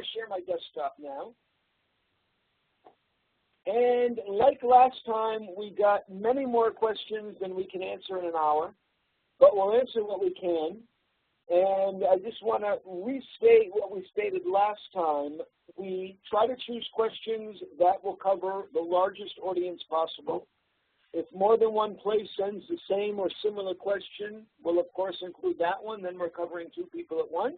share my desktop now. And like last time, we got many more questions than we can answer in an hour, but we'll answer what we can. And I just want to restate what we stated last time. We try to choose questions that will cover the largest audience possible. If more than one place sends the same or similar question, we'll of course include that one, then we're covering 2 people at once.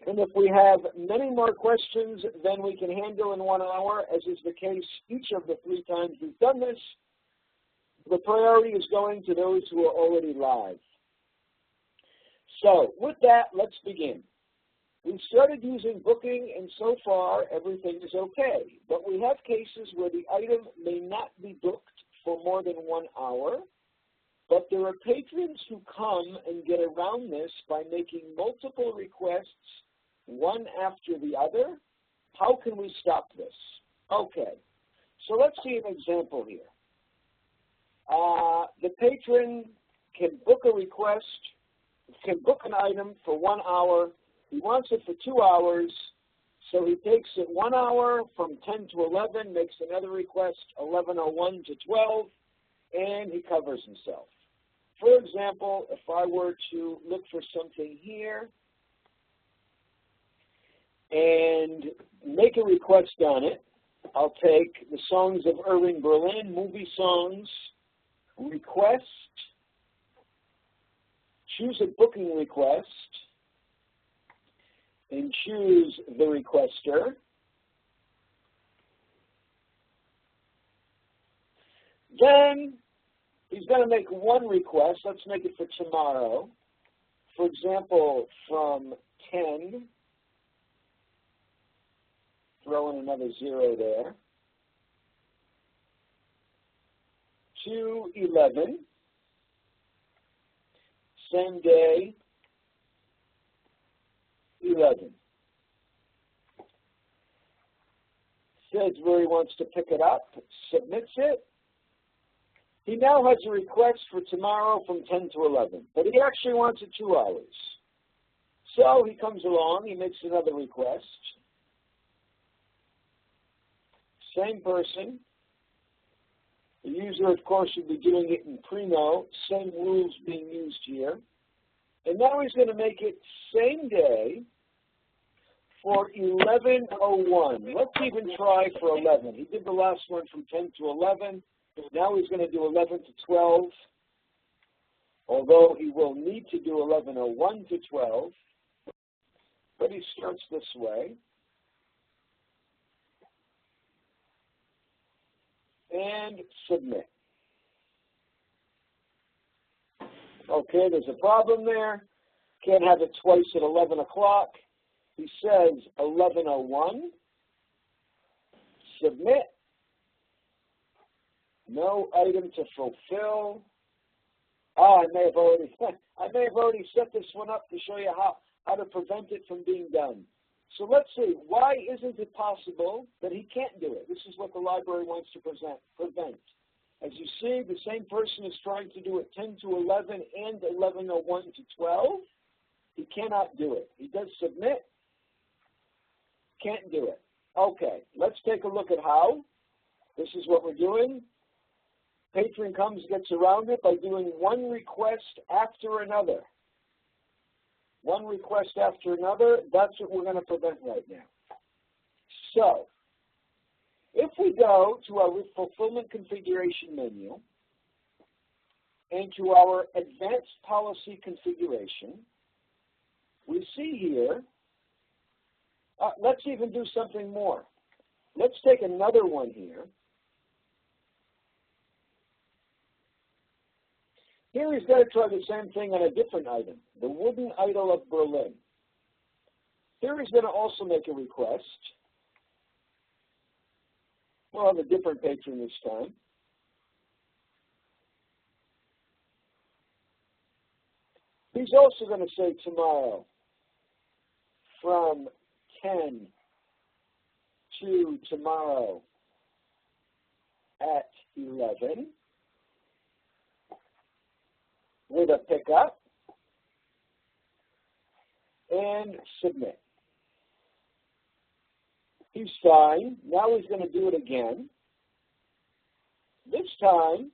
And if we have many more questions than we can handle in 1 hour, as is the case each of the 3 times we've done this, the priority is going to those who are already live. So with that, let's begin. We've started using booking, and so far everything is okay. But we have cases where the item may not be booked for more than 1 hour, but there are patrons who come and get around this by making multiple requests, one after the other. How can we stop this? Okay, so let's see an example here. The patron can book a request, can book an item for 1 hour. He wants it for 2 hours, so he takes it 1 hour from 10 to 11, makes another request 11:01 to 12, and he covers himself. For example, if I were to look for something here and make a request on it, I'll take the songs of Irving Berlin, movie songs, request, choose a booking request, and choose the requester. Then he's going to make one request. Let's make it for tomorrow. For example, from 10, throw in another 0 there, to 11, same day, 11. Says where he wants to pick it up, submits it. He now has a request for tomorrow from 10 to 11, but he actually wants it 2 hours. So he comes along, he makes another request. Same person. The user, of course, should be doing it in Primo, same rules being used here. And now he's going to make it same day for 11:01. Let's even try for 11. He did the last one from 10 to 11. Now he's going to do 11 to 12, although he will need to do 11:01 to 12. But he starts this way. And submit. Okay, there's a problem there. Can't have it twice at 11 o'clock. He says 11:01. Submit. No item to fulfill. Oh, I may have already set this one up to show you how to prevent it from being done. So let's see, why isn't it possible that he can't do it? This is what the library wants to prevent. As you see, the same person is trying to do it 10 to 11 and 11:01 to 12. He cannot do it. He does submit, can't do it. Okay, let's take a look at how. This is what we're doing. Patron comes, gets around it by doing one request after another. One request after another, that's what we're going to prevent right now. So, if we go to our fulfillment configuration menu and to our advanced policy configuration, we see here, let's even do something more. Let's take another one here. Here he's going to try the same thing on a different item, the wooden idol of Berlin. Here he's going to also make a request. We'll have a different patron this time. He's also going to say tomorrow from 10 to tomorrow at 11. With a pickup and submit. He's fine. Now he's going to do it again. This time,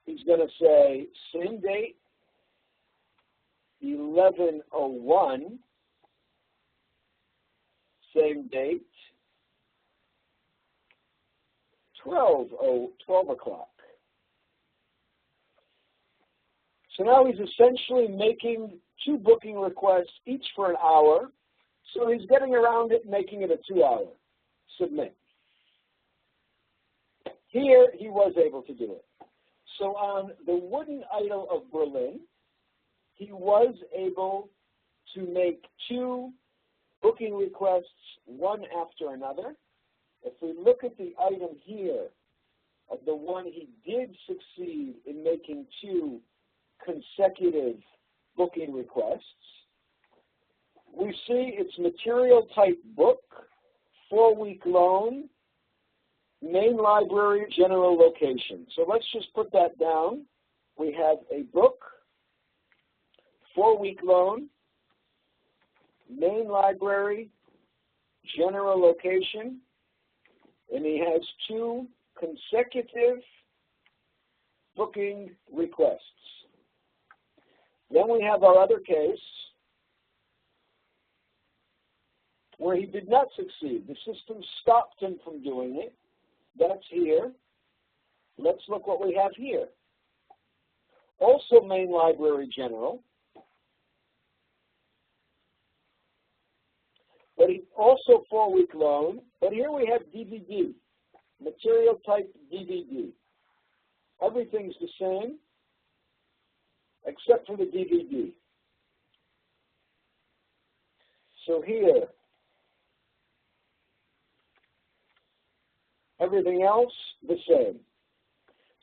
he's going to say, same date, 11:01, same date, 12 o'clock. So now he's essentially making 2 booking requests, each for an hour. So he's getting around it, making it a 2-hour. Submit. Here, he was able to do it. So on the wooden idol of Berlin, he was able to make 2 booking requests, one after another. If we look at the item here of the one he did succeed in making 2 consecutive booking requests, we see it's material type book, 4-week loan, main library, general location. So let's just put that down. We have a book, 4-week loan, main library, general location, and he has 2 consecutive booking requests. Then we have our other case where he did not succeed. The system stopped him from doing it. That's here. Let's look what we have here. Also main library general. But he also 4-week loan. But here we have DVD, material type DVD. Everything's the same except for the DVD. So here, everything else the same.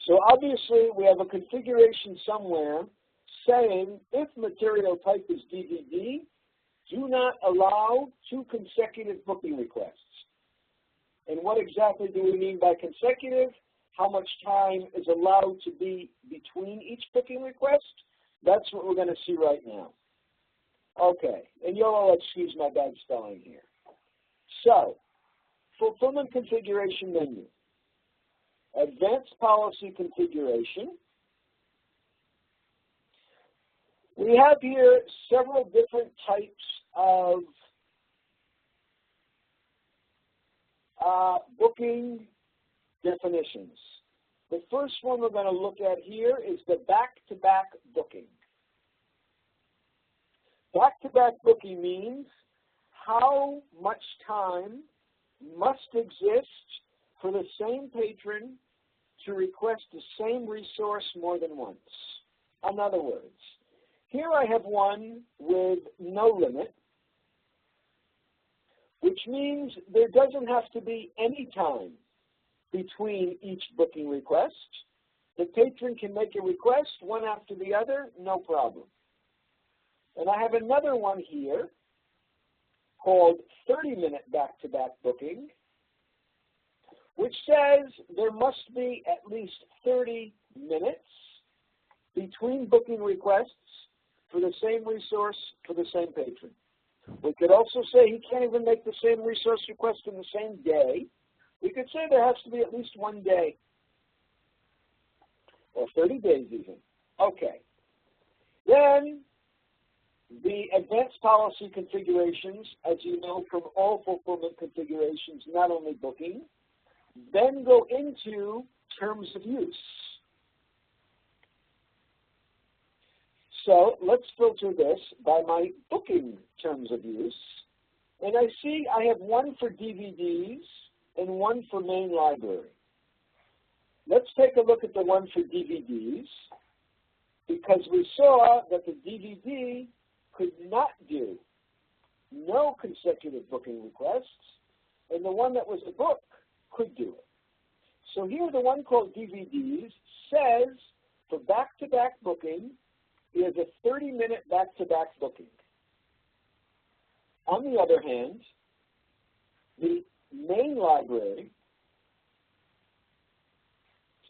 So obviously we have a configuration somewhere saying if material type is DVD, do not allow 2 consecutive booking requests. And what exactly do we mean by consecutive? How much time is allowed to be between each booking request? That's what we're going to see right now. Okay, and you'll all excuse my bad spelling here. So, fulfillment configuration menu, advanced policy configuration. We have here several different types of booking definitions. The first one we're going to look at here is the back-to-back booking. Back-to-back booking means how much time must exist for the same patron to request the same resource more than once. In other words, here I have one with no limit, which means there doesn't have to be any time between each booking request. The patron can make a request one after the other, no problem. And I have another one here called 30-minute back-to-back booking, which says there must be at least 30 minutes between booking requests for the same resource for the same patron. We could also say he can't even make the same resource request in the same day. We could say there has to be at least 1 day, or 30 days even. Okay. Then the advanced policy configurations, as you know from all fulfillment configurations, not only booking, then go into terms of use. So let's filter this by my booking terms of use. And I see I have one for DVDs and one for main library. Let's take a look at the one for DVDs, because we saw that the DVD could not do no consecutive booking requests, and the one that was a book could do it. So here the one called DVDs says for back-to-back booking is a 30-minute back-to-back booking. On the other hand, the main library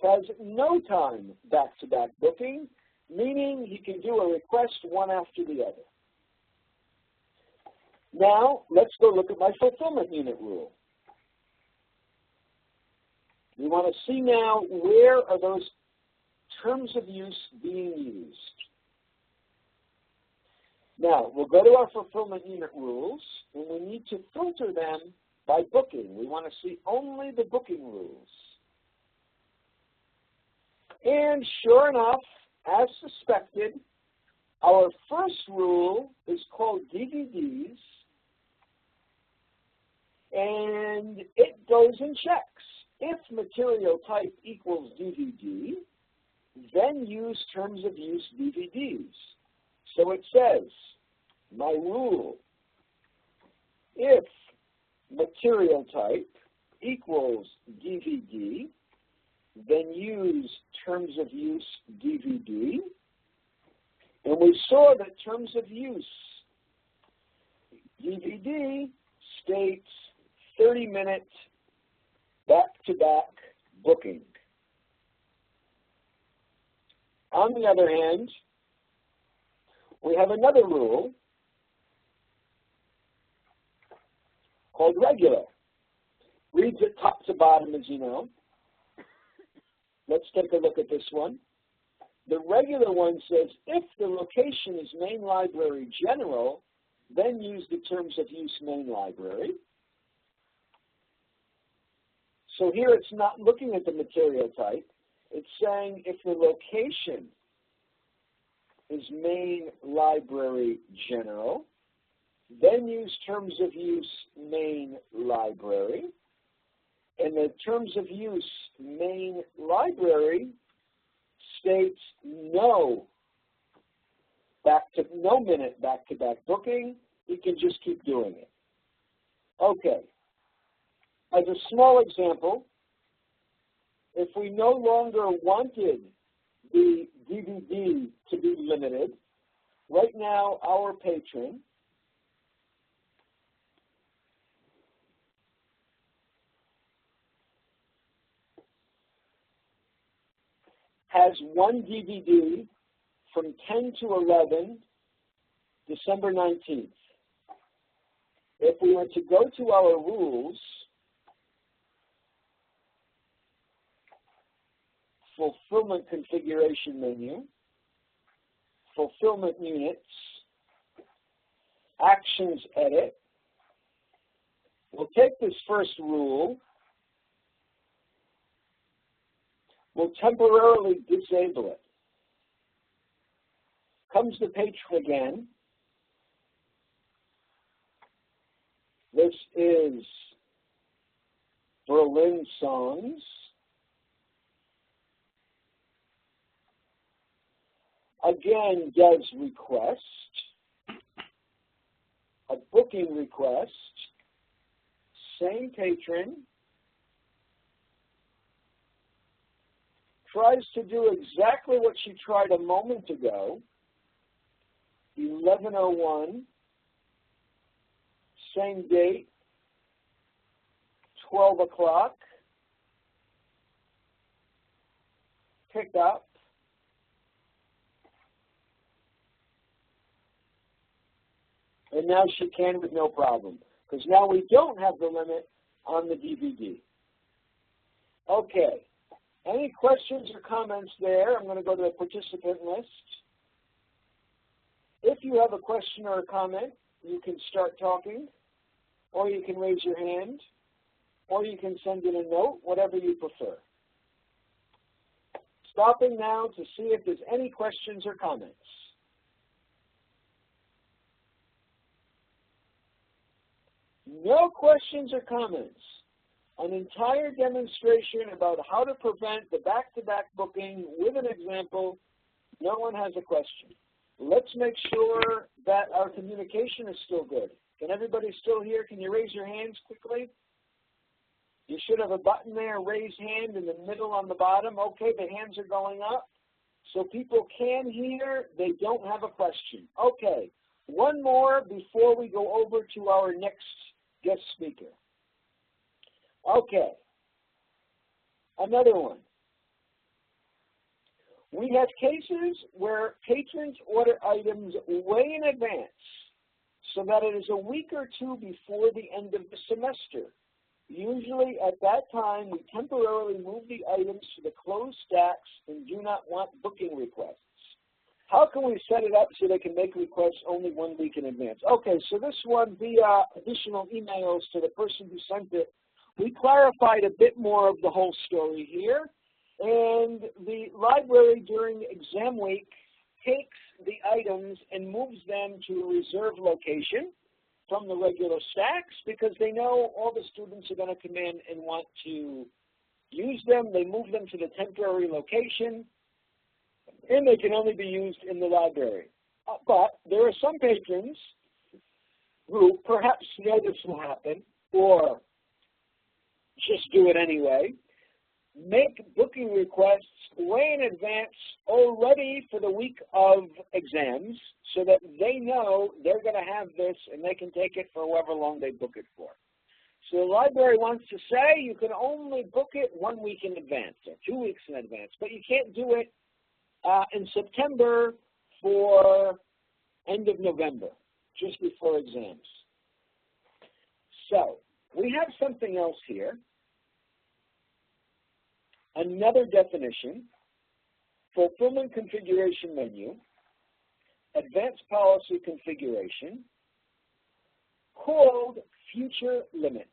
has no time back-to-back booking, meaning he can do a request one after the other. Now, let's go look at my fulfillment unit rule. We want to see now where are those terms of use being used. Now, we'll go to our fulfillment unit rules, and we need to filter them by booking. We want to see only the booking rules. And sure enough, as suspected, our first rule is called DVDs, and it goes and checks. If material type equals DVD, then use terms of use DVDs. So it says, my rule, if material type equals DVD, then use terms of use DVD. And we saw that terms of use DVD states 30-minute back-to-back booking. On the other hand, we have another rule called regular. Reads it top to bottom, as you know. Let's take a look at this one. The regular one says, if the location is main library general, then use the terms of use main library. So here it's not looking at the material type. It's saying if the location is main library general, then use terms of use main library. And the terms of use main library states no minute back-to-back booking. You can just keep doing it. Okay. As a small example, if we no longer wanted the DVD to be limited, right now our patron has one DVD from 10 to 11, December 19th. If we were to go to our rules, fulfillment configuration menu, fulfillment units, actions edit, we'll take this first rule, we'll temporarily disable it. Comes the patron again. This is Berlin songs. Again, does request, a booking request, same patron, tries to do exactly what she tried a moment ago, 11:01, same date, 12 o'clock, pick up, and now she can with no problem, because now we don't have the limit on the DVD. Okay. Any questions or comments there? I'm going to go to the participant list. If you have a question or a comment, you can start talking, or you can raise your hand, or you can send in a note, whatever you prefer. Stopping now to see if there's any questions or comments. No questions or comments. An entire demonstration about how to prevent the back-to-back booking with an example. No one has a question. Let's make sure that our communication is still good. Can everybody still hear? Can you raise your hands quickly? You should have a button there, raise hand in the middle on the bottom. Okay, the hands are going up. So people can hear, they don't have a question. Okay, one more before we go over to our next guest speaker. Okay, another one. We have cases where patrons order items way in advance so that it is a week or two before the end of the semester. Usually at that time, we temporarily move the items to the closed stacks and do not want booking requests. How can we set it up so they can make requests only 1 week in advance? Okay, so this one, via additional emails to the person who sent it, we clarified a bit more of the whole story here. And the library during exam week takes the items and moves them to a reserved location from the regular stacks because they know all the students are going to come in and want to use them. They move them to the temporary location, and they can only be used in the library. But there are some patrons who perhaps know this will happen or just do it anyway. Make booking requests way in advance already for the week of exams so that they know they're going to have this and they can take it for however long they book it for. So the library wants to say you can only book it 1 week in advance or 2 weeks in advance, but you can't do it in September for end of November, just before exams. So we have something else here. Another definition, fulfillment configuration menu, advanced policy configuration, called future limit.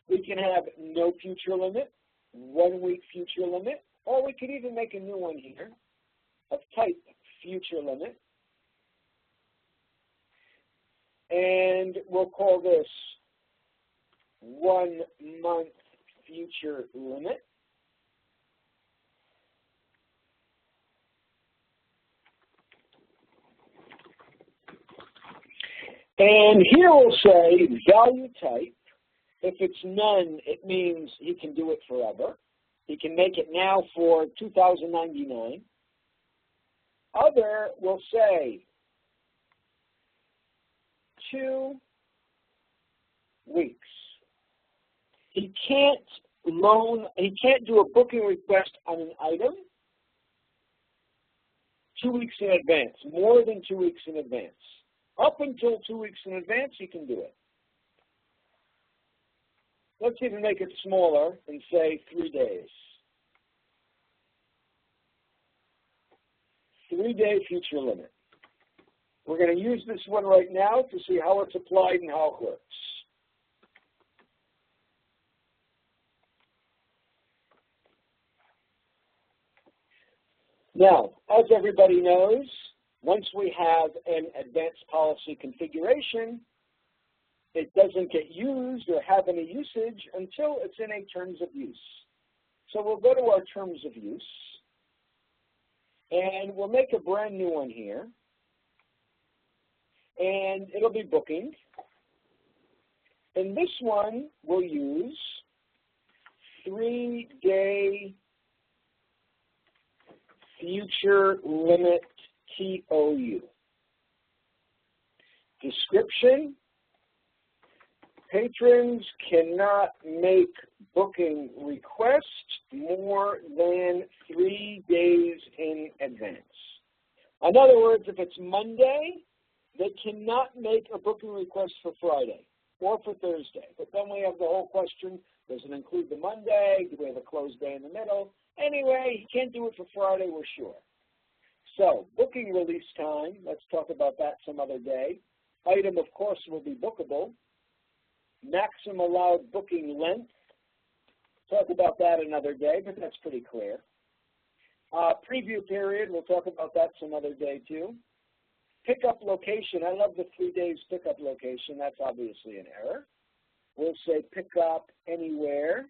We can have no future limit, 1 week future limit, or we could even make a new one here of type future limit. And we'll call this 1 month future limit. And here we'll say value type. If it's none, it means he can do it forever. He can make it now for $2,099. Other will say 2 weeks. He can't do a booking request on an item 2 weeks in advance, more than 2 weeks in advance. Up until 2 weeks in advance, he can do it. Let's even make it smaller and say 3 days. 3-day future limit. We're going to use this one right now to see how it's applied and how it works. Now, as everybody knows, once we have an advanced policy configuration, it doesn't get used or have any usage until it's in a terms of use. So we'll go to our terms of use, and we'll make a brand new one here, and it'll be booking. And this one we'll use 3-day future limit TOU. Description: patrons cannot make booking requests more than 3 days in advance. In other words, if it's Monday, they cannot make a booking request for Friday or for Thursday. But then we have the whole question, does it include the Monday? Do we have a closed day in the middle? Anyway, he can't do it for Friday, we're sure. So, booking release time, let's talk about that some other day. Item, of course, will be bookable. Maximum allowed booking length, talk about that another day, but that's pretty clear. Preview period, we'll talk about that some other day too. Pickup location, I love the 3 days pickup location, that's obviously an error. We'll say pick up anywhere,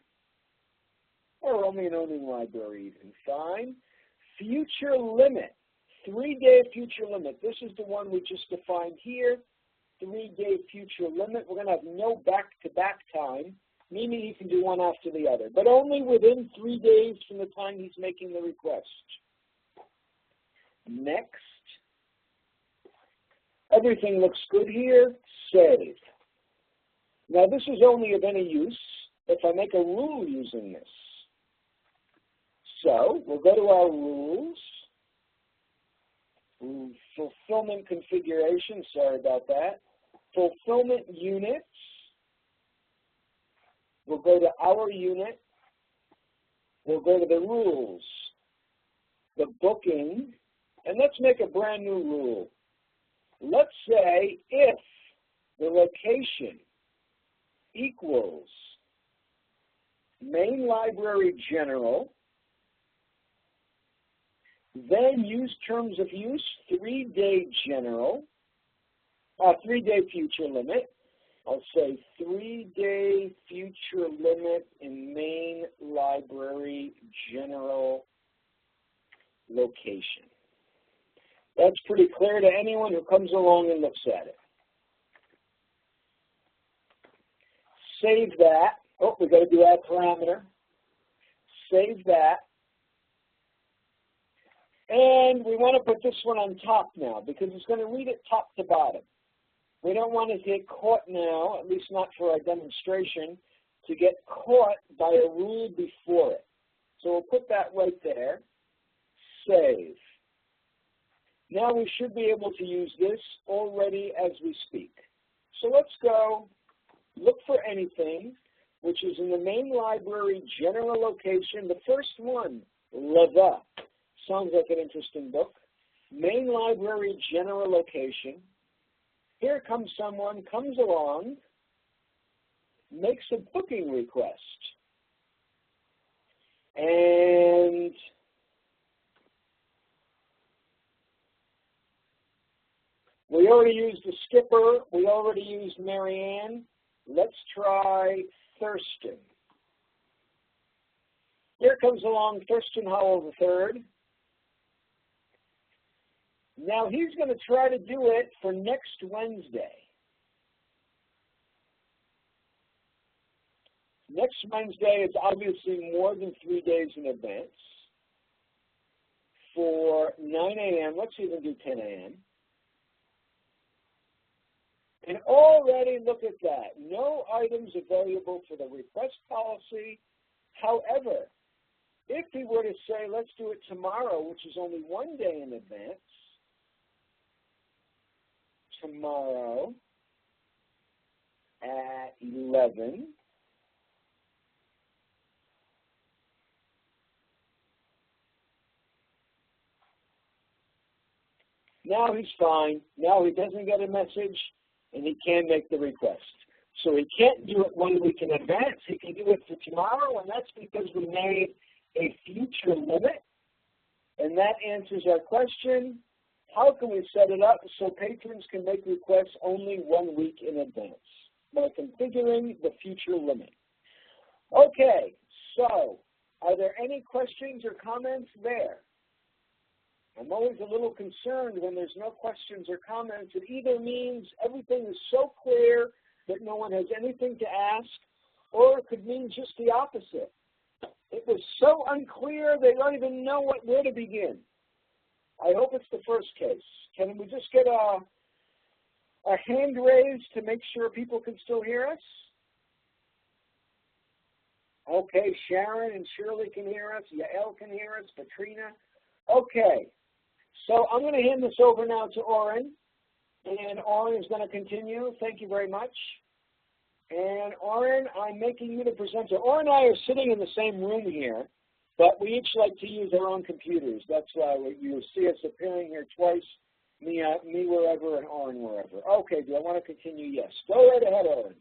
or only an owning library even, fine. Future limit, 3-day future limit. This is the one we just defined here, 3-day future limit. We're going to have no back-to-back time, meaning you can do one after the other, but only within 3 days from the time he's making the request. Next. Everything looks good here, save. Now this is only of any use if I make a rule using this. So we'll go to our rules. Fulfillment configuration, sorry about that. Fulfillment units. We'll go to our unit. We'll go to the rules, the booking, and let's make a brand new rule. Let's say if the location equals main library general, then use terms of use 3-day general, 3-day future limit. I'll say 3-day future limit in main library general location. That's pretty clear to anyone who comes along and looks at it. Save that. Oh, we've got to do add parameter. Save that. And we want to put this one on top now because it's going to read it top to bottom. We don't want to get caught now, at least not for our demonstration, to get caught by a rule before it. So we'll put that right there. Save. Now we should be able to use this already as we speak. So let's go look for anything which is in the main library general location. The first one, Leva. Sounds like an interesting book. Main library general location. Here comes someone, comes along, makes a booking request. And we already used the skipper. We already used Marianne. Let's try Thurston. Here comes along Thurston Howell III. Now he's going to try to do it for next Wednesday. Next Wednesday is obviously more than 3 days in advance. For 9 a.m., let's even do 10 a.m. And already look at that. No items available for the request policy. However, if he were to say, let's do it tomorrow, which is only 1 day in advance, tomorrow at 11, now he's fine. Now he doesn't get a message, and he can make the request. So he can't do it 1 week in advance. He can do it for tomorrow, and that's because we made a future limit. And that answers our question. How can we set it up so patrons can make requests only 1 week in advance? By configuring the future limit. Okay, so are there any questions or comments there? I'm always a little concerned when there's no questions or comments. It either means everything is so clear that no one has anything to ask, or it could mean just the opposite. It was so unclear they don't even know where to begin. I hope it's the first case. Can we just get a hand raised to make sure people can still hear us? Okay, Sharon and Shirley can hear us. Yael can hear us. Katrina. Okay, so I'm going to hand this over now to Oren. And Oren is going to continue. Thank you very much. And Oren, I'm making you the presenter. Oren and I are sitting in the same room here, but we each like to use our own computers. That's why you see us appearing here twice, me wherever and Oren wherever. Okay, do I want to continue? Yes. Go right ahead, Oren.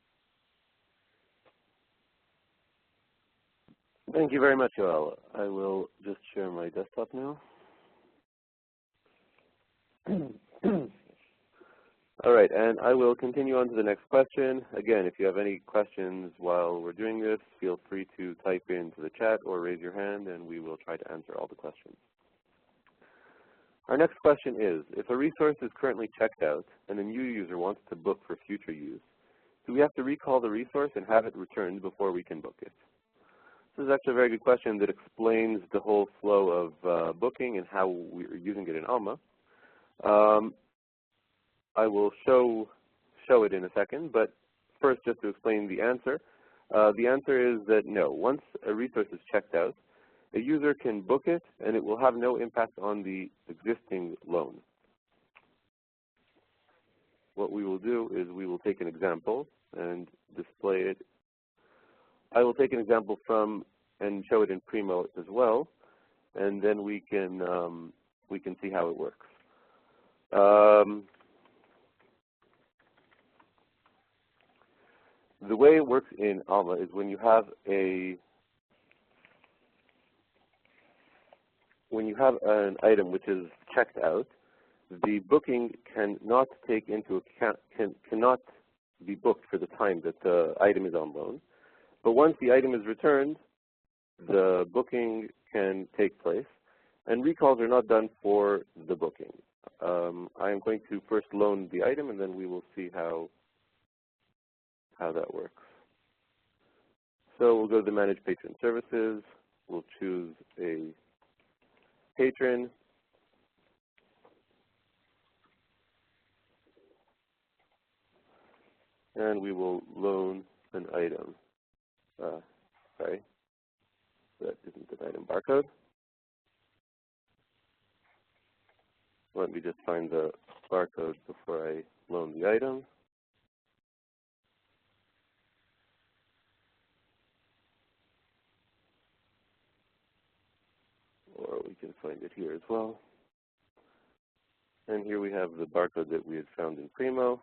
Thank you very much, Joel. I will just share my desktop now. All right, and I will continue on to the next question. Again, if you have any questions while we're doing this, feel free to type into the chat or raise your hand, and we will try to answer all the questions. Our next question is, if a resource is currently checked out and a new user wants to book for future use, do we have to recall the resource and have it returned before we can book it? This is actually a very good question that explains the whole flow of booking and how we're using it in Alma. I will show it in a second, but first just to explain the answer. The answer is that no. Once a resource is checked out, a user can book it and it will have no impact on the existing loan. What we will do is we will take an example and display it. I will take an example from and show it in Primo as well, and then we can see how it works. The way it works in Alma is when you have an item which is checked out, the booking cannot take into account cannot be booked for the time that the item is on loan. But once the item is returned, the booking can take place, and recalls are not done for the booking. I am going to first loan the item, and then we will see how that works. So we'll go to the Manage Patron Services. We'll choose a patron. And we will loan an item. Sorry, that isn't an item barcode. Let me just find the barcode before I loan the item. Or we can find it here as well. And here we have the barcode that we had found in Primo.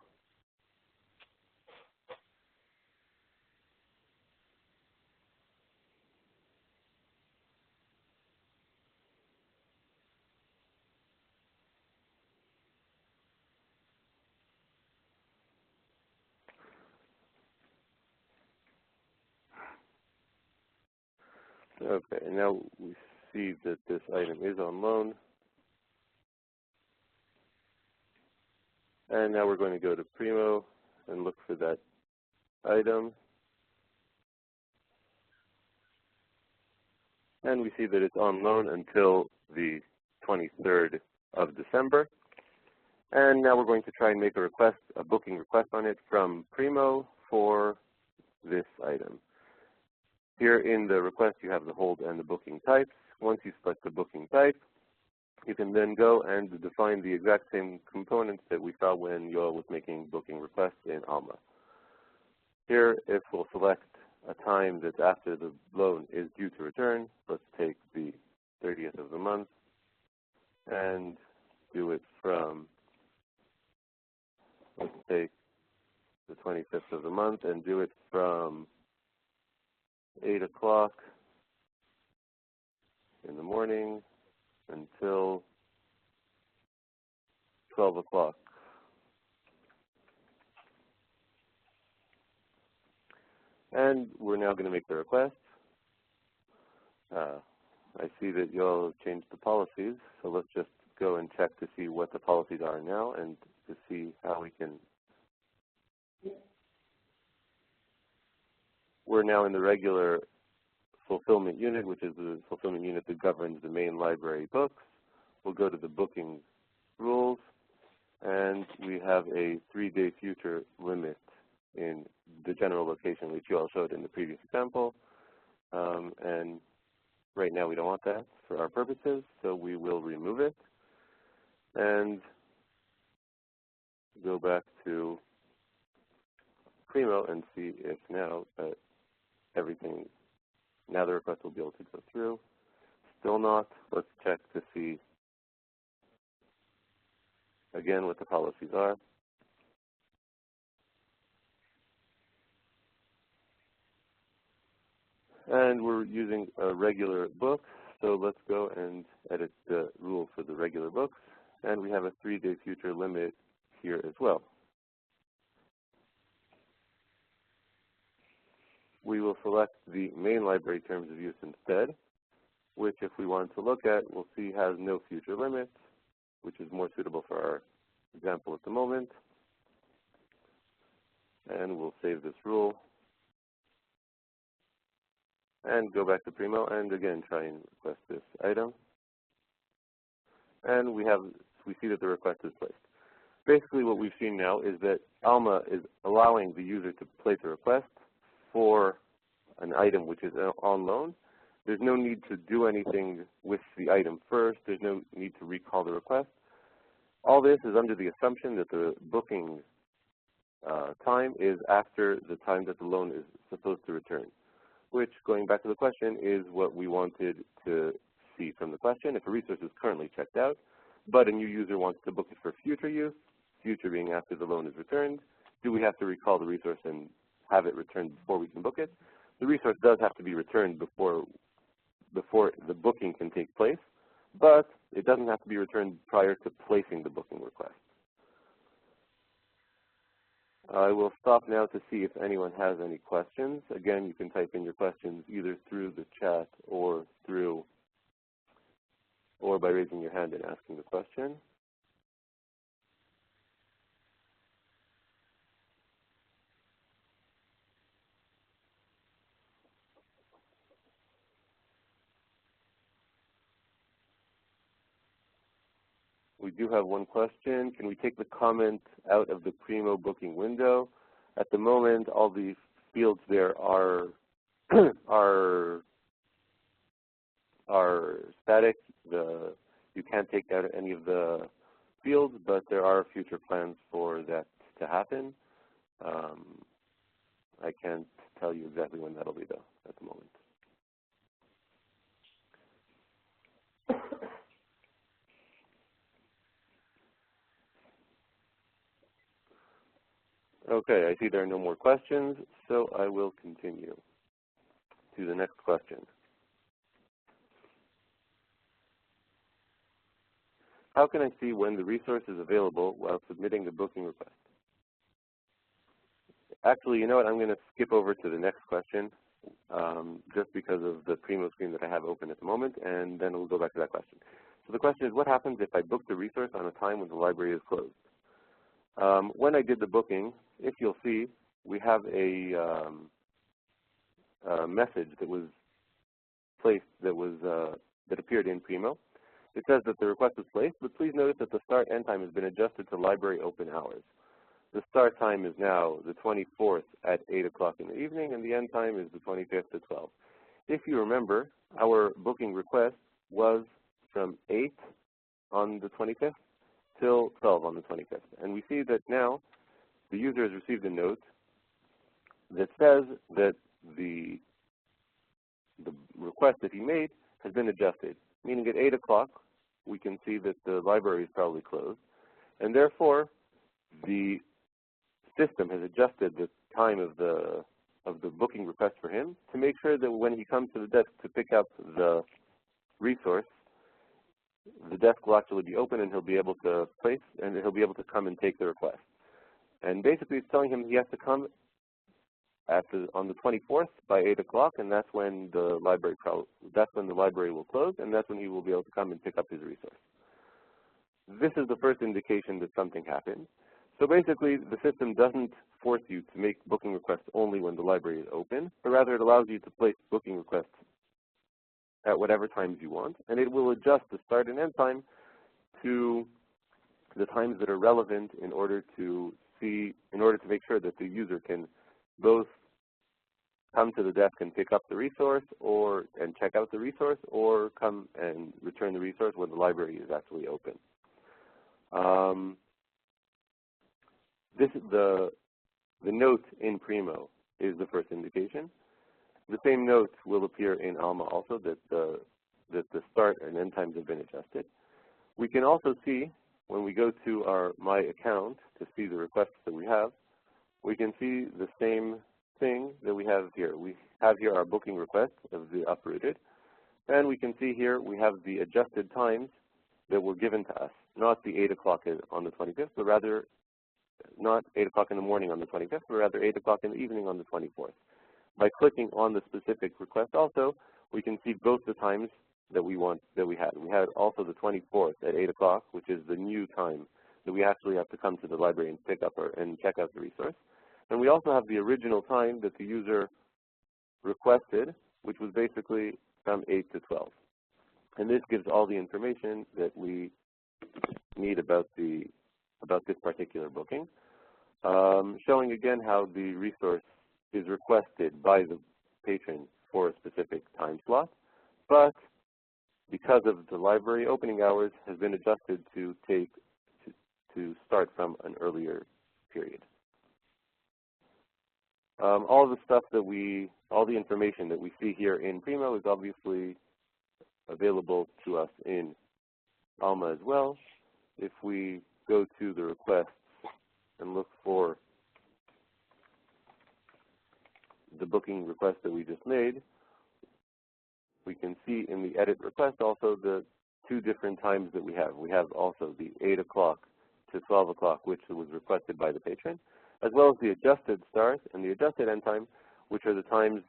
Okay, and now we see that this item is on loan. And now we're going to go to Primo and look for that item. And we see that it's on loan until the 23rd of December. And now we're going to try and make a request, a booking request on it from Primo for this item. Here in the request, you have the hold and the booking types. Once you select the booking type, you can then go and define the exact same components that we saw when Yoel was making booking requests in Alma. Here, if we'll select a time that's after the loan is due to return, let's take the 30th of the month and do it from, let's take the 25th of the month and do it from 8 o'clock in the morning until 12 o'clock. And we're now going to make the request. I see that you'll change the policies, so let's just go and check to see what the policies are now and to see how we can. We're now in the regular fulfillment unit, which is the fulfillment unit that governs the main library books. We'll go to the booking rules, and we have a 3-day future limit in the general location, which you all showed in the previous example. And right now we don't want that for our purposes, so we will remove it and go back to Primo and see if now everything, now the request will be able to go through. Still not. Let's check to see again what the policies are. And we're using a regular book, so let's go and edit the rule for the regular books. And we have a 3-day future limit here as well. We will select the main library terms of use instead, which if we want to look at, we'll see has no future limits, which is more suitable for our example at the moment. And we'll save this rule and go back to Primo and again try and request this item. And we see that the request is placed. Basically what we've seen now is that Alma is allowing the user to place a request for an item which is on loan, There's no need to do anything with the item first. There's no need to recall the request. All this is under the assumption that the booking time is after the time that the loan is supposed to return, which, going back to the question, is what we wanted to see from the question. If a resource is currently checked out, but a new user wants to book it for future use, future being after the loan is returned, do we have to recall the resource and have it returned before we can book it? The resource does have to be returned before the booking can take place, but it doesn't have to be returned prior to placing the booking request. I will stop now to see if anyone has any questions. Again, you can type in your questions either through the chat or by raising your hand and asking the question. We do have one question. Can we take the comment out of the Primo booking window? At the moment, all the fields there are static. You can't take out any of the fields, but there are future plans for that to happen. I can't tell you exactly when that'll be, though, at the moment. Okay, I see there are no more questions, so I will continue to the next question. How can I see when the resource is available while submitting the booking request? Actually, you know what? I'm going to skip over to the next question just because of the Primo screen that I have open at the moment, and then we'll go back to that question. So the question is, what happens if I book the resource on a time when the library is closed? When I did the booking, if you'll see, we have a message that was placed that appeared in Primo. It says that the request was placed, but please notice that the start end time has been adjusted to library open hours. The start time is now the 24th at 8 o'clock in the evening, and the end time is the 25th at 12. If you remember, our booking request was from 8 on the 25th till 12 on the 25th. And we see that now the user has received a note that says that the request that he made has been adjusted, meaning at 8 o'clock we can see that the library is probably closed, and therefore the system has adjusted the time of the booking request for him to make sure that when he comes to the desk to pick up the resource, the desk will actually be open and he'll be able to place and he'll be able to come and take the request. And basically it's telling him he has to come on the 24th by 8 o'clock, and that's when the library will close, and that's when he will be able to come and pick up his resource. This is the first indication that something happened. So basically, the system doesn't force you to make booking requests only when the library is open, but rather it allows you to place booking requests at whatever times you want, and it will adjust the start and end time to the times that are relevant in order to make sure that the user can both come to the desk and pick up the resource and check out the resource, or come and return the resource when the library is actually open. The note in Primo is the first indication. The same note will appear in Alma also, that the start and end times have been adjusted. We can also see, when we go to our My Account to see the requests that we have, we can see the same thing that we have here. We have here our booking request of the uprooted, and we can see here we have the adjusted times that were given to us, not the 8 o'clock on the 25th, but rather not 8 o'clock in the morning on the 25th, but rather 8 o'clock in the evening on the 24th. By clicking on the specific request also, we can see both the times that we had. We had also the 24th at 8 o'clock, which is the new time that we actually have to come to the library and pick up and check out the resource. And we also have the original time that the user requested, which was basically from 8 to 12. And this gives all the information that we need about this particular booking, showing again how the resource is requested by the patron for a specific time slot. but because of the library opening hours has been adjusted to start from an earlier period. All the information that we see here in Primo is obviously available to us in Alma as well. If we go to the requests and look for the booking request that we just made, we can see in the edit request also the two different times that we have. We have also the 8 o'clock to 12 o'clock, which was requested by the patron, as well as the adjusted start and the adjusted end time, which are the times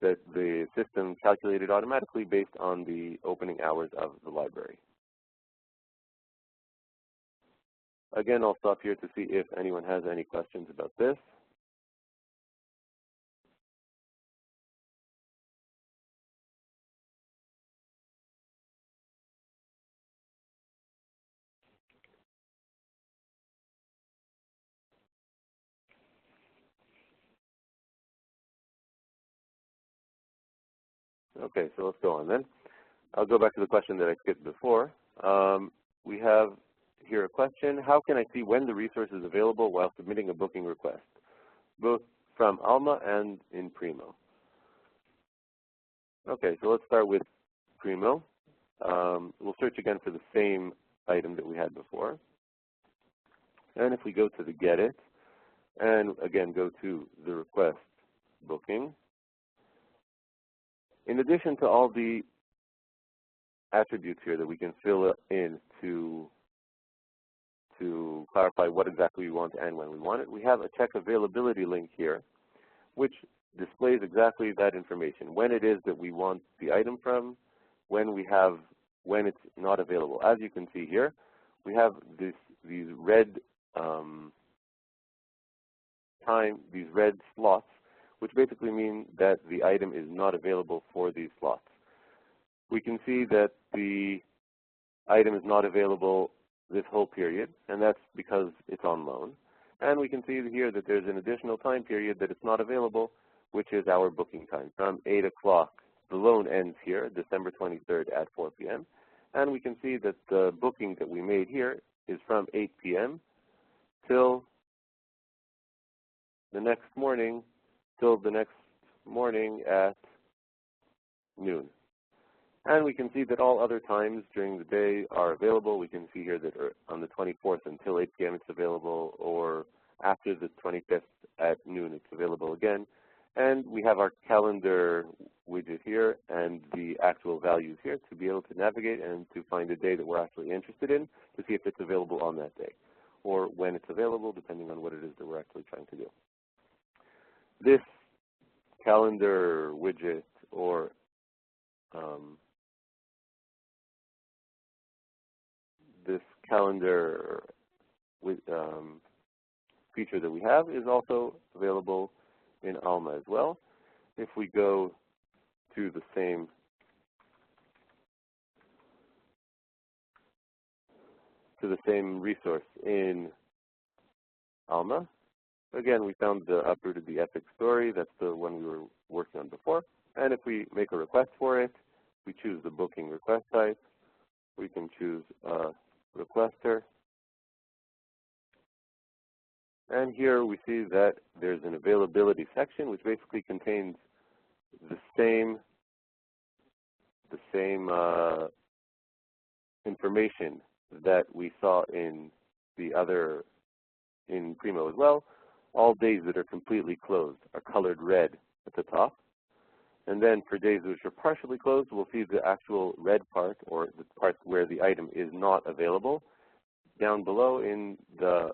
that the system calculated automatically based on the opening hours of the library. Again, I'll stop here to see if anyone has any questions about this. Okay, so let's go on then. I'll go back to the question that I skipped before. We have here a question: how can I see when the resource is available while submitting a booking request, both from Alma and in Primo? Okay, so let's start with Primo. We'll search again for the same item that we had before. And if we go to the Get It, and again go to the Request Booking, in addition to all the attributes here that we can fill in to clarify what exactly we want and when we want it, we have a check availability link here, which displays exactly that information, when it is that we want the item from, when it's not available. As you can see here, we have these red slots, which basically mean that the item is not available for these slots. We can see that the item is not available this whole period, and that's because it's on loan. And we can see here that there's an additional time period that it's not available, which is our booking time from 8 o'clock. The loan ends here, December 23rd at 4 p.m. And we can see that the booking that we made here is from 8 p.m. till the next morning at noon. And we can see that all other times during the day are available. We can see here that on the 24th until 8 p.m. it's available, or after the 25th at noon it's available again. And we have our calendar widget here and the actual values here to be able to navigate and to find a day that we're actually interested in to see if it's available on that day, or when it's available, depending on what it is that we're actually trying to do. This calendar widget, or this calendar feature that we have is also available in Alma as well. If we go to the same resource in Alma, again we found the uprooted the epic story. That's the one we were working on before. And if we make a request for it, we choose the booking request type. We can choose a requester. And here we see that there's an availability section, which basically contains the same information that we saw in Primo as well. All days that are completely closed are colored red at the top. And then for days which are partially closed, we'll see the actual red part, or the part where the item is not available, down below in the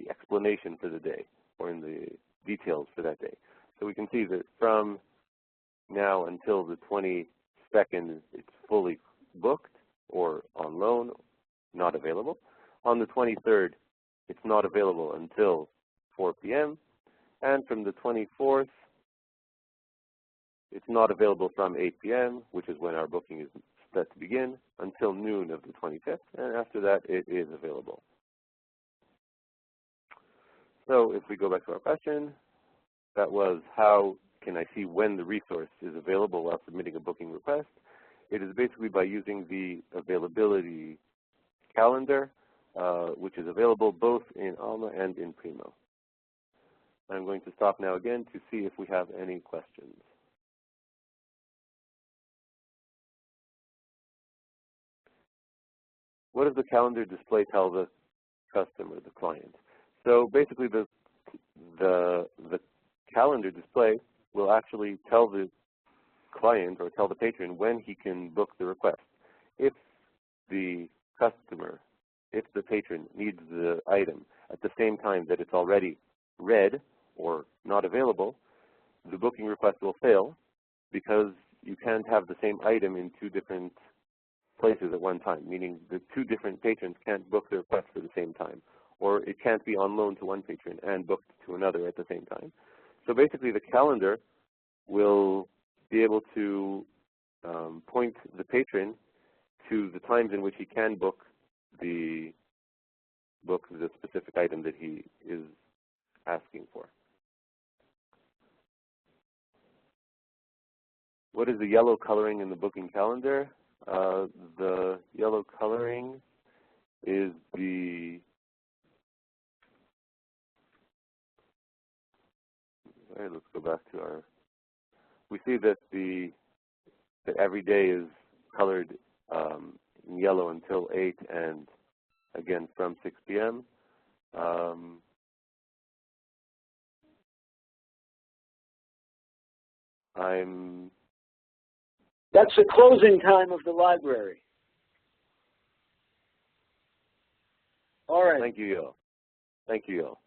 explanation for the day, or in the details for that day. So we can see that from now until the 22nd, it's fully booked or on loan, not available. On the 23rd, it's not available until 4 p.m. And from the 24th, it's not available from 8 p.m., which is when our booking is set to begin, until noon of the 25th. And after that, it is available. So if we go back to our question, that was how can I see when the resource is available while submitting a booking request? It is basically by using the availability calendar, which is available both in Alma and in Primo. I'm going to stop now again to see if we have any questions. What does the calendar display tell the customer, the client? So basically the calendar display will actually tell the client or tell the patron when he can book the request. If the customer, if the patron needs the item at the same time that it's already read or not available, the booking request will fail because you can't have the same item in two different places at one time, meaning the two different patrons can't book the request for the same time, or it can't be on loan to one patron and booked to another at the same time. So basically the calendar will be able to point the patron to the times in which he can book the specific item that he is asking for. What is the yellow coloring in the booking calendar? The yellow coloring is the let's go back to our. We see that that every day is colored in yellow until 8 and again from 6 p.m. That's the closing time of the library. All right. Thank you, Yo. Thank you, Yo.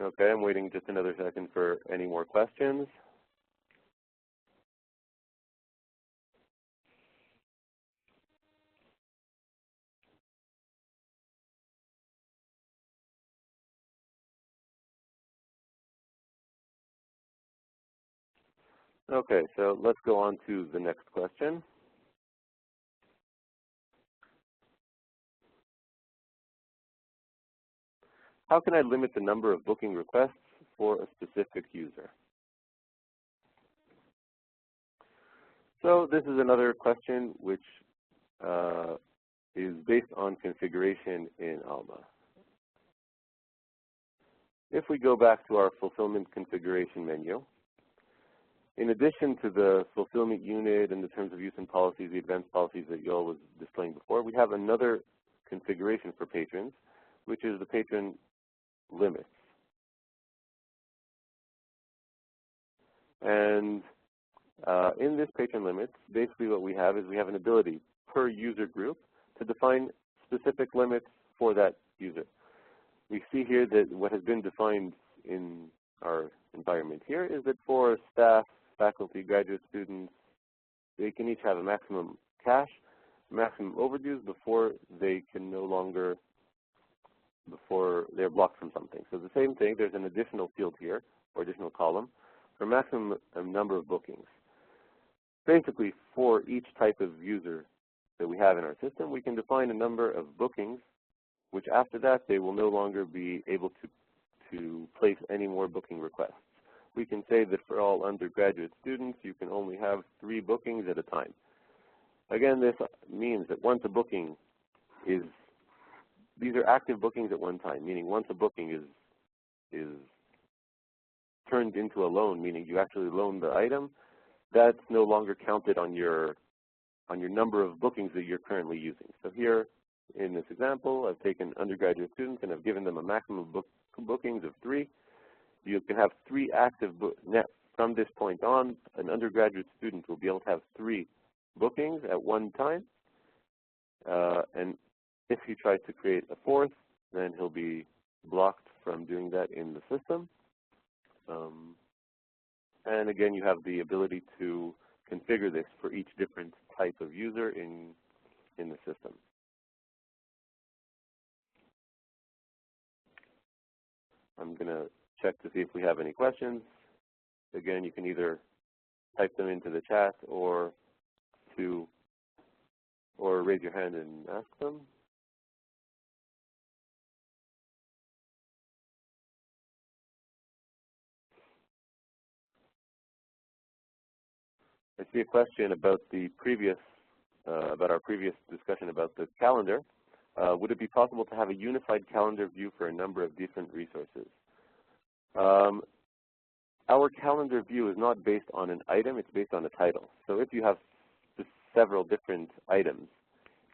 Okay, I'm waiting just another second for any more questions. Okay, so let's go on to the next question. How can I limit the number of booking requests for a specific user? So this is another question which is based on configuration in Alma. If we go back to our fulfillment configuration menu, in addition to the fulfillment unit and the terms of use and policies, the advanced policies that Yo was displaying before, we have another configuration for patrons, which is the patron limits. And in this patron limits, basically what we have is we have an ability per user group to define specific limits for that user. We see here that what has been defined in our environment here is that for staff, faculty, graduate students, they can each have a maximum cash, maximum overdues before they can no longer, before they're blocked from something. So the same thing, there's an additional field here, or additional column, for maximum number of bookings. Basically, for each type of user that we have in our system, we can define a number of bookings, which after that, they will no longer be able to place any more booking requests. We can say that for all undergraduate students, you can only have 3 bookings at a time. Again, this means that once a booking is, these are active bookings at one time, meaning once a booking is turned into a loan, meaning you actually loan the item, that's no longer counted on your number of bookings that you're currently using. So here, in this example, I've taken undergraduate students and I've given them a maximum bookings of 3. You can have 3 active net. From this point on, an undergraduate student will be able to have 3 bookings at one time. And if he tries to create a 4th, then he'll be blocked from doing that in the system. And again, you have the ability to configure this for each different type of user in the system. I'm going to check to see if we have any questions. Again, you can either type them into the chat or raise your hand and ask them. I see a question about the previous, about our previous discussion about the calendar. Would it be possible to have a unified calendar view for a number of different resources? Our calendar view is not based on an item, it's based on a title. So if you have several different items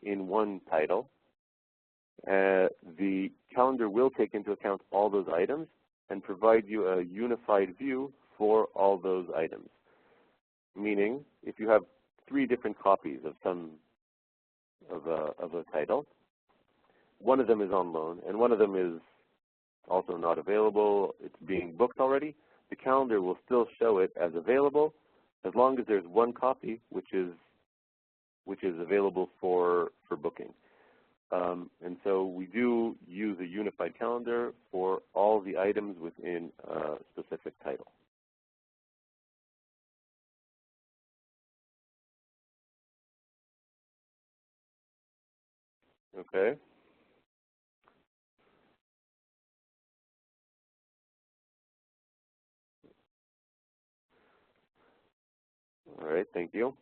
in one title, the calendar will take into account all those items and provide you a unified view for all those items. Meaning, if you have 3 different copies of a title, one of them is on loan and one of them is also not available, it's being booked already, the calendar will still show it as available as long as there's one copy which is available for booking. And so we do use a unified calendar for all the items within a specific title. Okay. All right, thank you.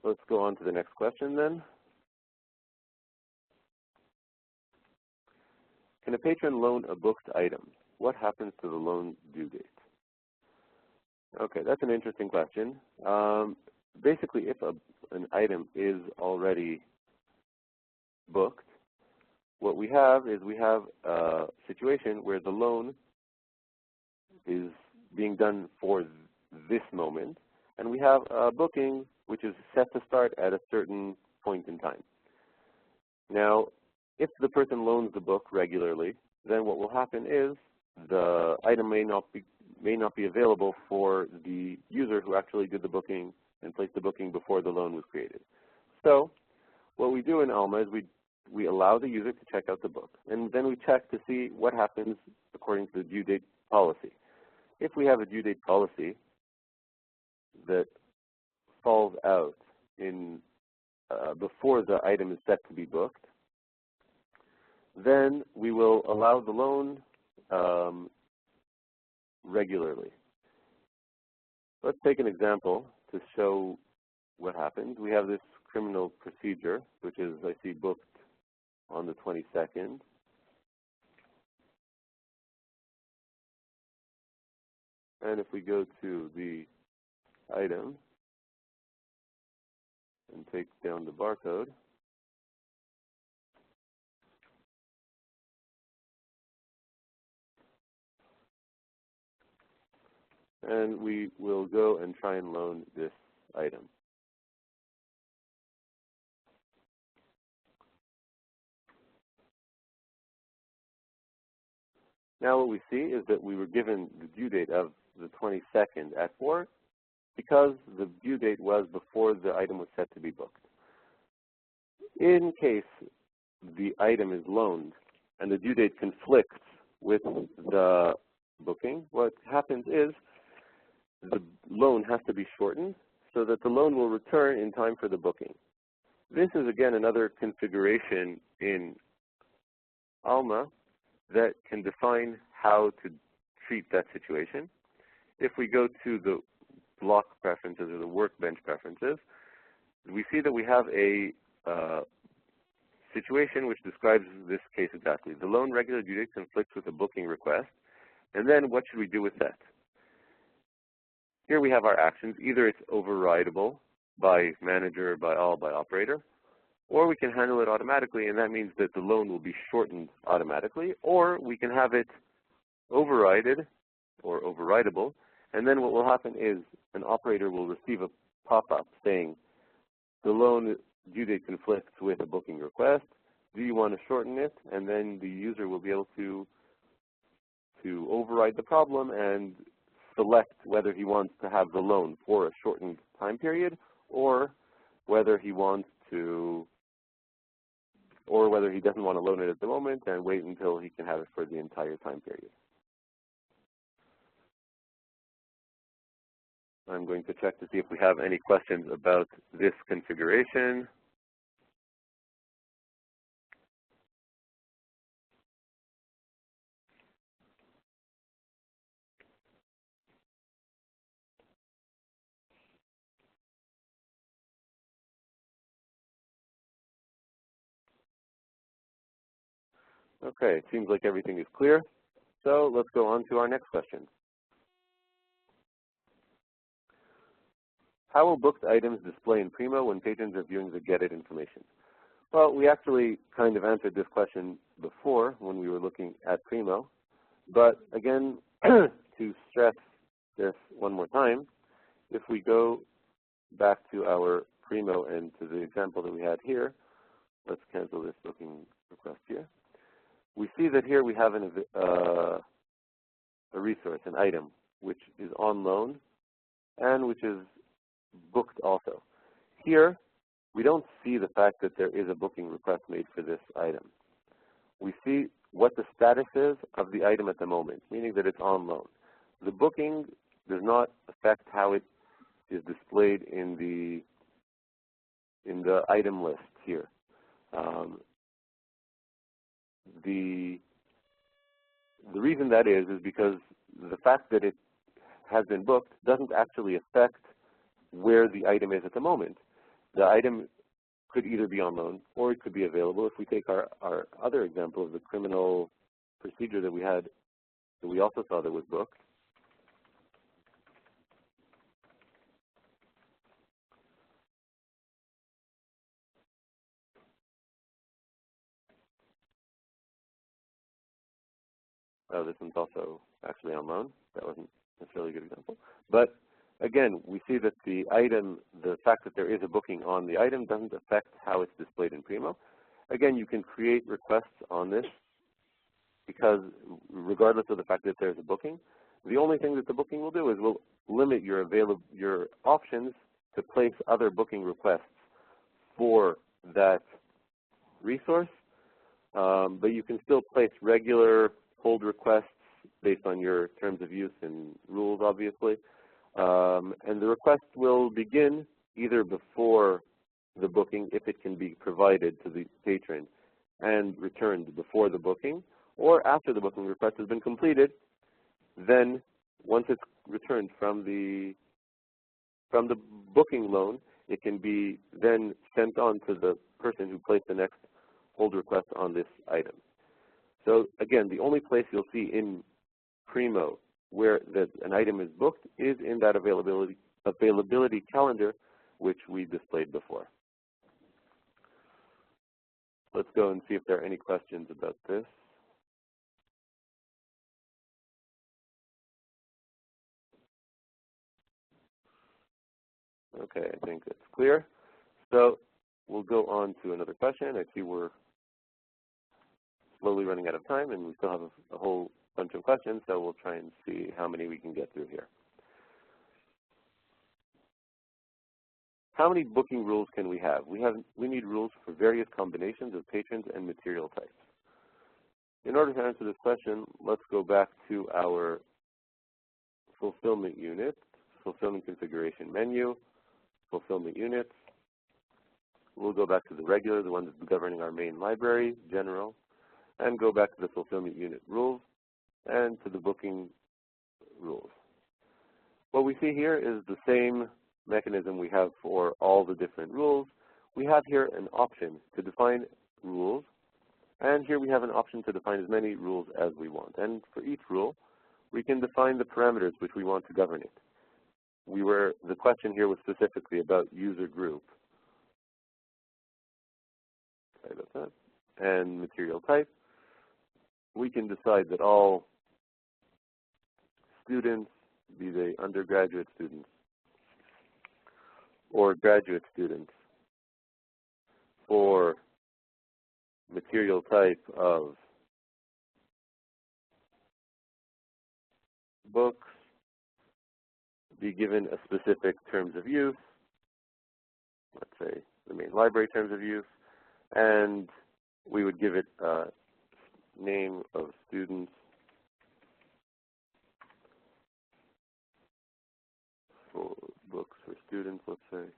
Let's go on to the next question then. Can a patron loan a booked item? What happens to the loan due date? Okay, that's an interesting question. Basically, if an item is already booked, what we have is we have a situation where the loan is being done for this moment, and we have a booking which is set to start at a certain point in time. Now, if the person loans the book regularly, then what will happen is the item may not be available for the user who actually did the booking and placed the booking before the loan was created. So what we do in Alma is we allow the user to check out the book, and then we check to see what happens according to the due date policy. If we have a due date policy that falls out in before the item is set to be booked, then we will allow the loan regularly. Let's take an example to show what happens. We have this criminal procedure, which is, I see, booked on the 22nd. And if we go to the item and take down the barcode, and we will go and try and loan this item. Now what we see is that we were given the due date of the 22nd at 4 because the due date was before the item was set to be booked. In case the item is loaned and the due date conflicts with the booking, what happens is the loan has to be shortened so that the loan will return in time for the booking. This is, again, another configuration in Alma that can define how to treat that situation. If we go to the block preferences or the workbench preferences, we see that we have a situation which describes this case exactly. The loan regular due date conflicts with a booking request, and then what should we do with that? Here we have our actions. Either it's overridable by manager, by all, by operator, or we can handle it automatically, and that means that the loan will be shortened automatically, or we can have it overrided or overridable, and then what will happen is an operator will receive a pop-up saying the loan due date conflicts with a booking request. Do you want to shorten it? And then the user will be able to override the problem and select whether he wants to have the loan for a shortened time period or whether he wants to, or whether he doesn't want to loan it at the moment and wait until he can have it for the entire time period. I'm going to check to see if we have any questions about this configuration. Okay, it seems like everything is clear. So let's go on to our next question. How will booked items display in Primo when patrons are viewing the Get It information? Well, we actually kind of answered this question before when we were looking at Primo. But again, to stress this one more time, if we go back to our Primo and to the example that we had here, let's cancel this booking request here. We see that here we have a resource, an item, which is on loan and which is booked also. Here, we don't see the fact that there is a booking request made for this item. We see what the status is of the item at the moment, meaning that it's on loan. The booking does not affect how it is displayed in the item list here. The reason that is because the fact that it has been booked doesn't actually affect where the item is at the moment. The item could either be on loan or it could be available. If we take our other example of the criminal procedure that we had, that we also saw that was booked, this one's also actually on loan. That wasn't necessarily a good example. But again, we see that the item, the fact that there is a booking on the item doesn't affect how it's displayed in Primo. Again, you can create requests on this because regardless of the fact that there's a booking, the only thing that the booking will do is will limit your options to place other booking requests for that resource. But you can still place regular hold requests based on your terms of use and rules, obviously. And the request will begin either before the booking, if it can be provided to the patron, and returned before the booking, or after the booking request has been completed. Then, once it's returned from the booking loan, it can be then sent on to the person who placed the next hold request on this item. So again, the only place you'll see in Primo where an item is booked is in that availability calendar, which we displayed before. Let's go and see if there are any questions about this. Okay, I think it's clear. So we'll go on to another question. I see we're slowly running out of time, and we still have a whole bunch of questions, so we'll try and see how many we can get through here. How many booking rules can we have? We need rules for various combinations of patrons and material types. In order to answer this question, let's go back to our fulfillment unit, fulfillment configuration menu, fulfillment units. We'll go back to the regular, the one that's governing our main library, general, and go back to the fulfillment unit rules and to the booking rules. What we see here is the same mechanism we have for all the different rules. We have here an option to define rules, and here we have an option to define as many rules as we want. And for each rule, we can define the parameters which we want to govern it. The question here was specifically about user group. Sorry about that. And material type. We can decide that all students, be they undergraduate students or graduate students, for material type of books, be given a specific terms of use, let's say the main library terms of use, and we would give it a name of students for books for students, let's say.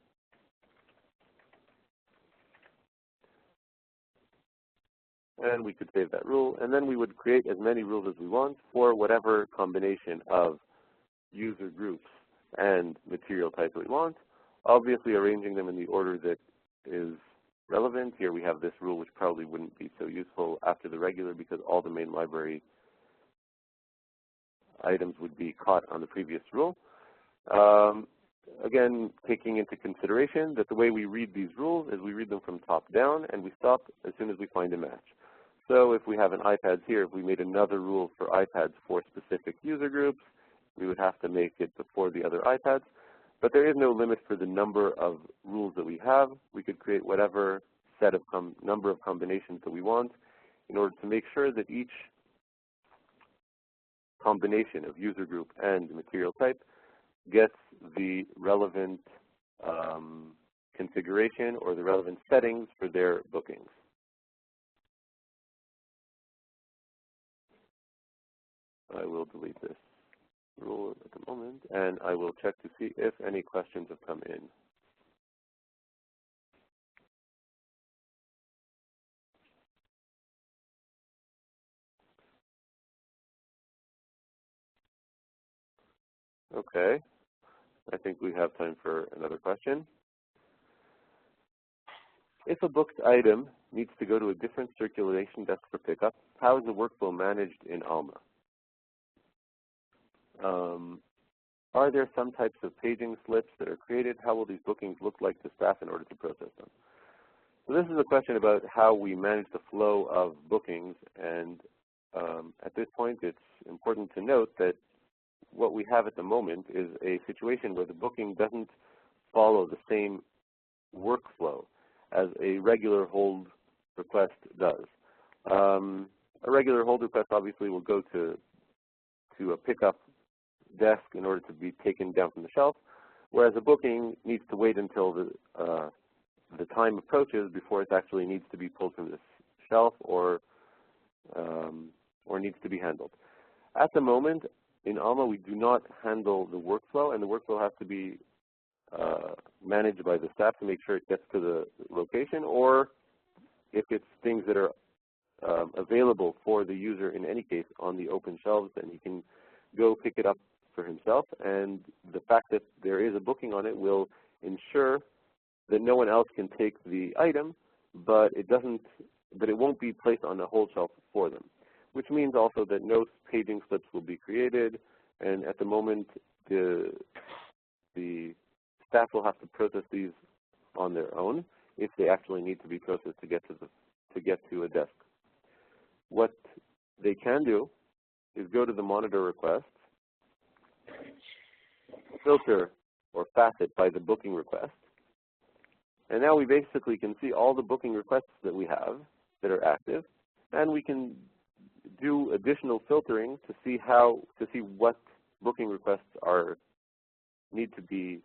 And we could save that rule, and then we would create as many rules as we want for whatever combination of user groups and material type we want, obviously arranging them in the order that is relevant. Here we have this rule which probably wouldn't be so useful after the regular because all the main library items would be caught on the previous rule. Again, taking into consideration that the way we read these rules is we read them from top down and we stop as soon as we find a match. So if we have an iPads here, if we made another rule for iPads for specific user groups, we would have to make it before the other iPads. But there is no limit for the number of rules that we have. We could create whatever set of number of combinations that we want in order to make sure that each combination of user group and material type gets the relevant configuration or the relevant settings for their bookings. I will delete this rule at the moment, and I will check to see if any questions have come in. Okay, I think we have time for another question. If a booked item needs to go to a different circulation desk for pickup, how is the workflow managed in Alma? Are there some types of paging slips that are created? How will these bookings look like to staff in order to process them? So this is a question about how we manage the flow of bookings, and at this point it's important to note that what we have at the moment is a situation where the booking doesn't follow the same workflow as a regular hold request does. A regular hold request obviously will go to a pickup desk in order to be taken down from the shelf, whereas a booking needs to wait until the time approaches before it actually needs to be pulled from the shelf or needs to be handled. At the moment, in Alma, we do not handle the workflow, and the workflow has to be managed by the staff to make sure it gets to the location, or if it's things that are available for the user in any case on the open shelves, then he can go pick it up for himself, and the fact that there is a booking on it will ensure that no one else can take the item, but it won't be placed on the hold shelf for them, which means also that no paging slips will be created, and at the moment the staff will have to process these on their own if they actually need to be processed to get to a desk. What they can do is go to the monitor requests, filter or facet by the booking request, and now we basically can see all the booking requests that we have that are active, and we can do additional filtering to see what booking requests need to be,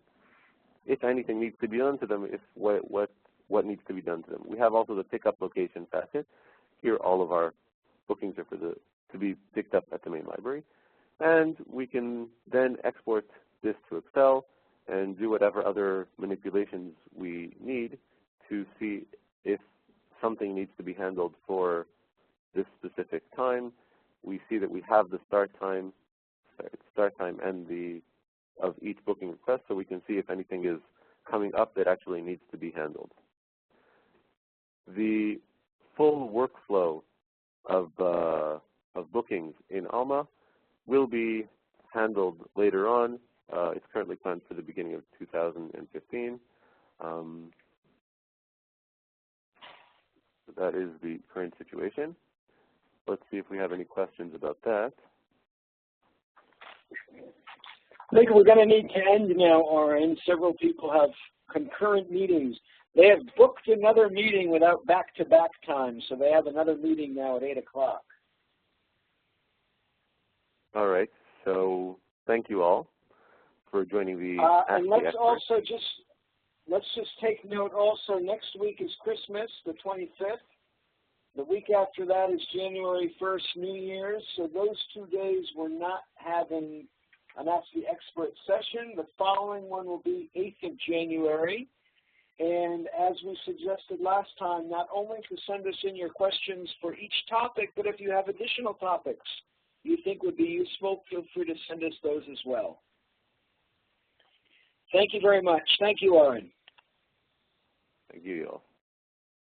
if anything needs to be done to them, if what needs to be done to them. We have also the pickup location facet. Here all of our bookings are to be picked up at the main library, and we can then export this to Excel and do whatever other manipulations we need to see if something needs to be handled for this specific time. We see that we have the start time and of each booking request, so we can see if anything is coming up that actually needs to be handled. The full workflow of bookings in Alma will be handled later on. It's currently planned for the beginning of 2015. So that is the current situation. Let's see if we have any questions about that. I think we're going to need to end now, Oren. Several people have concurrent meetings. They have booked another meeting without back-to-back time, so they have another meeting now at 8 o'clock. All right. So thank you all for joining the and let's just take note also, next week is Christmas, the 25th. The week after that is January 1st, New Year's. So those 2 days we're not having an Ask the Expert session. The following one will be 8th of January. And as we suggested last time, not only to send us in your questions for each topic, but if you have additional topics you think would be useful, feel free to send us those as well. Thank you very much. Thank you, Oren. Thank you all.